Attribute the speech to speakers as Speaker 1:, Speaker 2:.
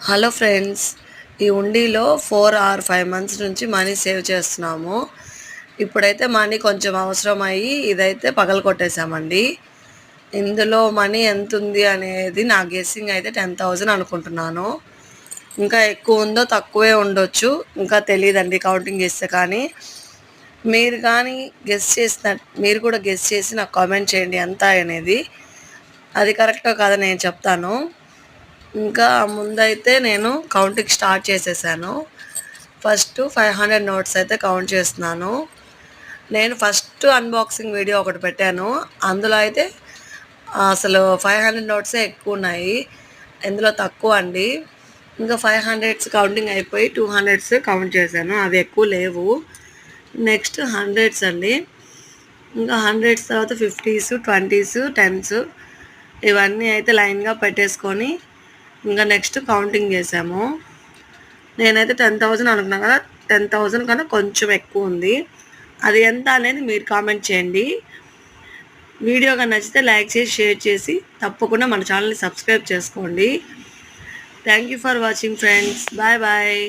Speaker 1: Hello friends, ఈ ఉండిలో 4 are 5 months నుంచి money save చేస్తున్నాము. ఇప్పుడైతే మనీ కొంచెం అవసరమయ్యి ఇదైతే పగలగొట్టేసామండి. ఇందులో మనీ ఎంతుంది అనేది నా గెస్సింగ్ అయితే 10,000 అనుకుంటున్నాను. ఇంకా ఎక్కువ ఉందో తక్కువే ఉండొచ్చు, ఇంకా తెలీదండి కౌంటింగ్ చేస్తే. కానీ మీరు కూడా గెస్ చేసి నాకు కామెంట్ చేయండి ఎంత అనేది. అది కరెక్టో కాదో నేను చెప్తాను. ఇంకా ముందైతే నేను కౌంటింగ్ స్టార్ట్ చేసేసాను. ఫస్ట్ 500 నోట్స్ అయితే కౌంట్ చేస్తున్నాను. నేను ఫస్ట్ అన్బాక్సింగ్ వీడియో ఒకటి పెట్టాను. అందులో అయితే అసలు 500 నోట్సే ఎక్కువ ఉన్నాయి, ఇందులో తక్కువ అండి. ఇంకా 500s కౌంటింగ్ అయిపోయి 200s కౌంట్ చేశాను, అవి ఎక్కువ లేవు. నెక్స్ట్ 100s అండి. ఇంకా 100s తర్వాత 50s, 20s, 10s ఇవన్నీ అయితే లైన్గా పెట్టేసుకొని ఇంకా నెక్స్ట్ కౌంటింగ్ చేసాము. నేనైతే 10,000 అనుకున్నాను కదా, 10,000 కన్నా కొంచెం ఎక్కువ ఉంది. అది ఎంత అనేది మీరు కామెంట్ చేయండి. వీడియోగా నచ్చితే లైక్ చేసి షేర్ చేసి తప్పకుండా మన ఛానల్ని సబ్స్క్రైబ్ చేసుకోండి. Thank you for watching friends. Bye bye.